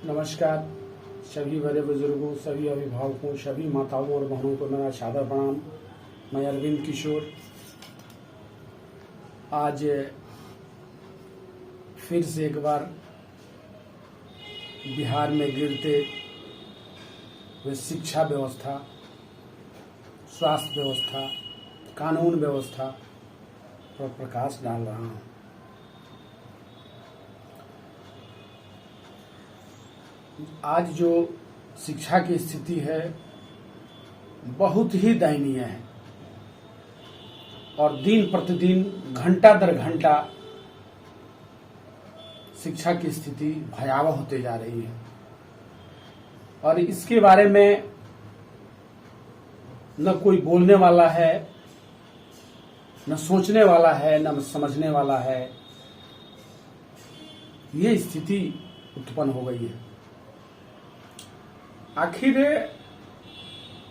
नमस्कार सभी बड़े बुजुर्गों, सभी अभिभावकों, सभी माताओं और बहनों को मेरा सादर प्रणाम। मैं अरविंद किशोर आज फिर से एक बार बिहार में गिरते हुए शिक्षा व्यवस्था, स्वास्थ्य व्यवस्था, कानून व्यवस्था पर प्रकाश डाल रहा हूँ। आज जो शिक्षा की स्थिति है बहुत ही दयनीय है और दिन प्रतिदिन घंटा दर घंटा शिक्षा की स्थिति भयावह होते जा रही है और इसके बारे में न कोई बोलने वाला है, न सोचने वाला है, न समझने वाला है। ये स्थिति उत्पन्न हो गई है। आखिर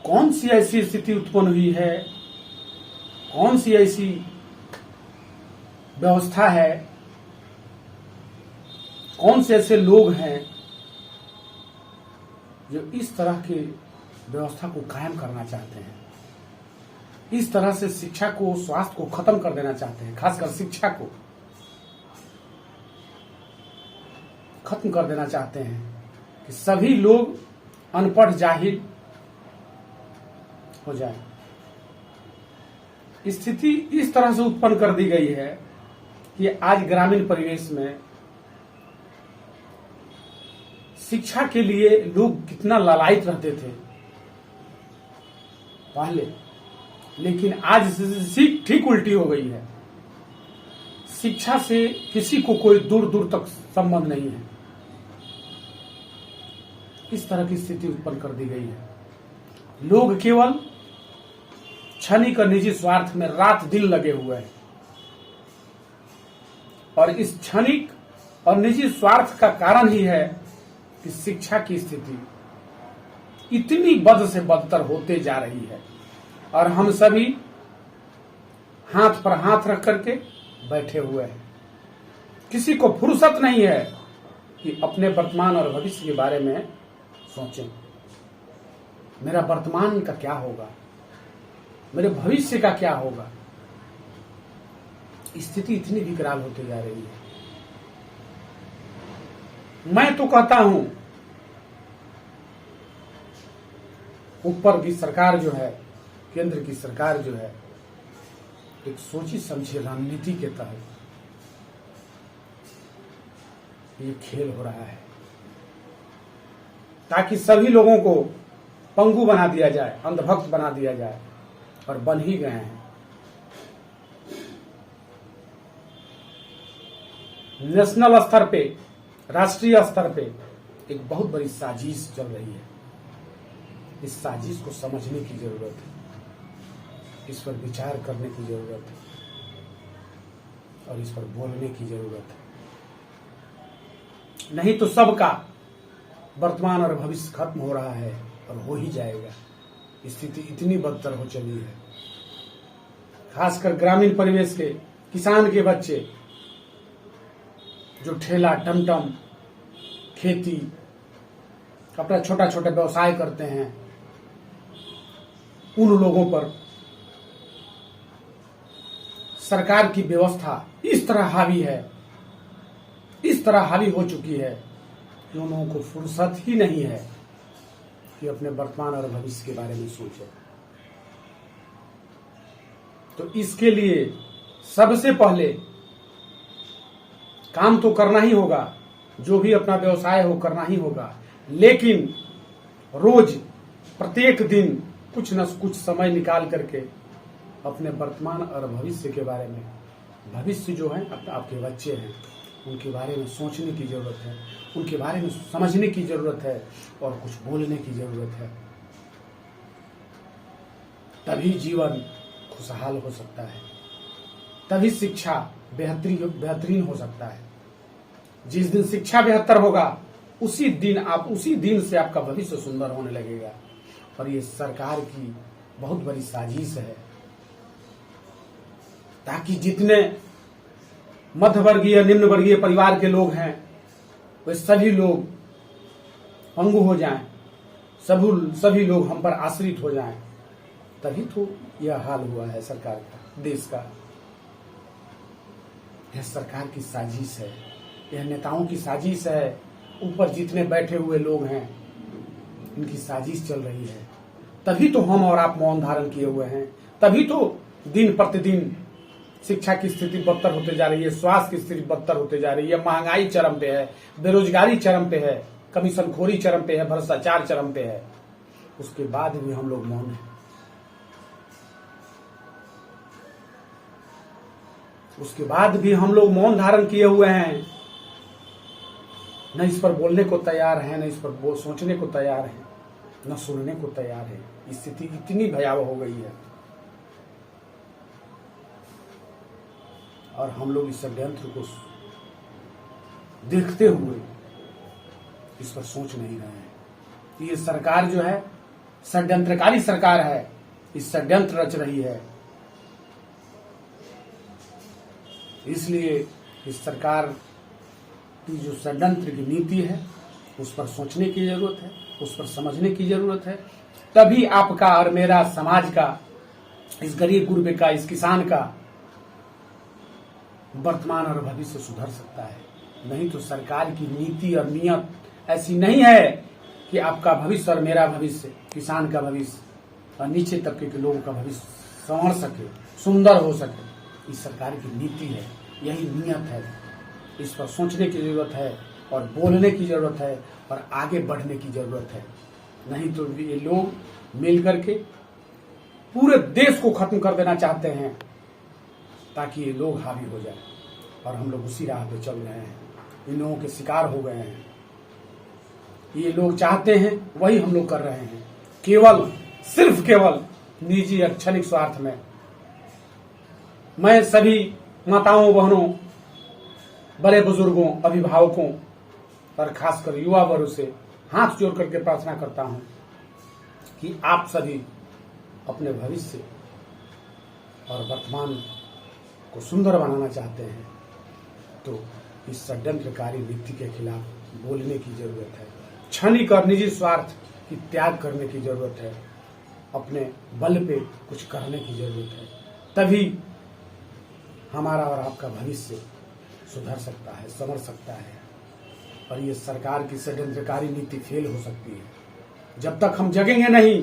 कौन सी ऐसी स्थिति उत्पन्न हुई है, कौन सी ऐसी व्यवस्था है, कौन से ऐसे लोग हैं जो इस तरह की व्यवस्था को कायम करना चाहते हैं, इस तरह से शिक्षा को, स्वास्थ्य को खत्म कर देना चाहते हैं, खासकर शिक्षा को खत्म कर देना चाहते हैं कि सभी लोग अनपढ़ जाहिल हो जाए। स्थिति इस तरह से उत्पन्न कर दी गई है कि आज ग्रामीण परिवेश में शिक्षा के लिए लोग कितना लालायित रहते थे पहले, लेकिन आज स्थिति ठीक उल्टी हो गई है। शिक्षा से किसी को कोई दूर दूर तक संबंध नहीं है। इस तरह की स्थिति उत्पन्न कर दी गई है। लोग केवल क्षणिक और निजी स्वार्थ में रात दिन लगे हुए हैं और इस क्षणिक और निजी स्वार्थ का कारण ही है कि शिक्षा की स्थिति इतनी बद से बदतर होते जा रही है और हम सभी हाथ पर हाथ रख करके बैठे हुए हैं। किसी को फुर्सत नहीं है कि अपने वर्तमान और भविष्य के बारे में सोचें। मेरा वर्तमान का क्या होगा, मेरे भविष्य का क्या होगा। स्थिति इतनी विकराल होती जा रही है। मैं तो कहता हूं ऊपर की सरकार जो है, केंद्र की सरकार जो है, एक सोची समझी रणनीति के तहत ये खेल हो रहा है ताकि सभी लोगों को पंगु बना दिया जाए, अंधभक्त बना दिया जाए, और बन ही गए हैं। नेशनल स्तर पे, राष्ट्रीय स्तर पे एक बहुत बड़ी साजिश चल रही है। इस साजिश को समझने की जरूरत है, इस पर विचार करने की जरूरत है और इस पर बोलने की जरूरत है। नहीं तो सबका वर्तमान और भविष्य खत्म हो रहा है और हो ही जाएगा। स्थिति इतनी बदतर हो चली है। खासकर ग्रामीण परिवेश के किसान के बच्चे जो ठेला, टमटम, खेती, अपना छोटा छोटा व्यवसाय करते हैं, उन लोगों पर सरकार की व्यवस्था इस तरह हावी है, इस तरह हावी हो चुकी है कि उन लोगों को फुर्सत ही नहीं है कि अपने वर्तमान और भविष्य के बारे में सोचे। तो इसके लिए सबसे पहले काम तो करना ही होगा, जो भी अपना व्यवसाय हो करना ही होगा, लेकिन रोज प्रत्येक दिन कुछ न कुछ समय निकाल करके अपने वर्तमान और भविष्य के बारे में, भविष्य जो है आपके बच्चे हैं, उनके बारे में सोचने की जरूरत है, उनके बारे में समझने की जरूरत है और कुछ बोलने की जरूरत है। तभी जीवन खुशहाल हो सकता है, तभी शिक्षा बेहतरीन हो सकता है। जिस दिन शिक्षा बेहतर होगा उसी दिन से आपका भविष्य सुंदर होने लगेगा। और ये सरकार की बहुत बड़ी साजिश है ताकि जितने मध्यवर्गीय, निम्न वर्गीय परिवार के लोग हैं वे सभी लोग पंगु हो जाएं, सभी लोग हम पर आश्रित हो जाएं, तभी तो यह हाल हुआ है सरकार का, देश का। यह सरकार की साजिश है, यह नेताओं की साजिश है, ऊपर जितने बैठे हुए लोग हैं इनकी साजिश चल रही है। तभी तो हम और आप मौन धारण किए हुए हैं, तभी तो दिन प्रतिदिन शिक्षा की स्थिति बदतर होते जा रही है, स्वास्थ्य की स्थिति बदतर होते जा रही है, महंगाई चरम पे है, बेरोजगारी चरम पे है, कमीशनखोरी चरम पे है, भ्रष्टाचार चरम पे है। उसके बाद भी हम लोग मौन हैं। उसके बाद भी हम लोग मौन धारण किए हुए हैं, न इस पर बोलने को तैयार हैं, न इस पर सोचने को तैयार हैं, न सुनने को तैयार है। स्थिति इतनी भयावह हो गई है और हम लोग इस षड्यंत्र को देखते हुए इस पर सोच नहीं रहे हैं। ये सरकार जो है षड्यंत्रकारी सरकार है, इस षड्यंत्र रच रही है। इसलिए इस सरकार की जो षड्यंत्र की नीति है उस पर सोचने की जरूरत है, उस पर समझने की जरूरत है। तभी आपका और मेरा, समाज का, इस गरीब गुरबे का, इस किसान का वर्तमान और भविष्य सुधर सकता है। नहीं तो सरकार की नीति और नियत ऐसी नहीं है कि आपका भविष्य और मेरा भविष्य, किसान का भविष्य और नीचे तबके के लोगों का भविष्य संवर सके, सुंदर हो सके। इस सरकार की नीति है, यही नियत है। इस पर सोचने की जरूरत है और बोलने की जरूरत है और आगे बढ़ने की जरूरत है। नहीं तो ये लोग मिल करके पूरे देश को खत्म कर देना चाहते हैं ताकि ये लोग हावी हो जाए, और हम लोग उसी राह पे चल रहे हैं। इन लोगों के शिकार हो गए हैं। ये लोग चाहते हैं वही हम लोग कर रहे हैं, केवल सिर्फ केवल निजी और क्षणिक स्वार्थ में। मैं सभी माताओं, बहनों, बड़े बुजुर्गों, अभिभावकों और खासकर युवा वर्ग से हाथ जोड़ करके प्रार्थना करता हूं कि आप सभी अपने भविष्य और वर्तमान को सुंदर बनाना चाहते हैं तो इस षड्यंत्रकारी नीति के खिलाफ बोलने की जरूरत है। क्षणिक और निजी स्वार्थ की त्याग करने की जरूरत है। अपने बल पे कुछ करने की जरूरत है। तभी हमारा और आपका भविष्य सुधर सकता है, संवर सकता है और ये सरकार की षड्यंत्रकारी नीति फेल हो सकती है। जब तक हम जगेंगे नहीं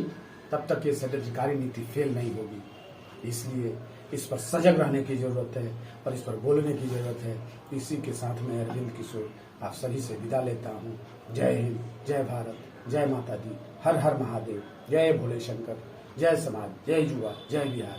तब तक ये षड्यंत्रकारी नीति फेल नहीं होगी। इसलिए इस पर सजग रहने की जरूरत है और इस पर बोलने की जरूरत है। इसी के साथ मैं अरविंद किशोर आप सभी से विदा लेता हूँ। जय हिंद, जय भारत, जय माता दी, हर हर महादेव, जय भोले शंकर, जय समाज, जय युवा, जय बिहार।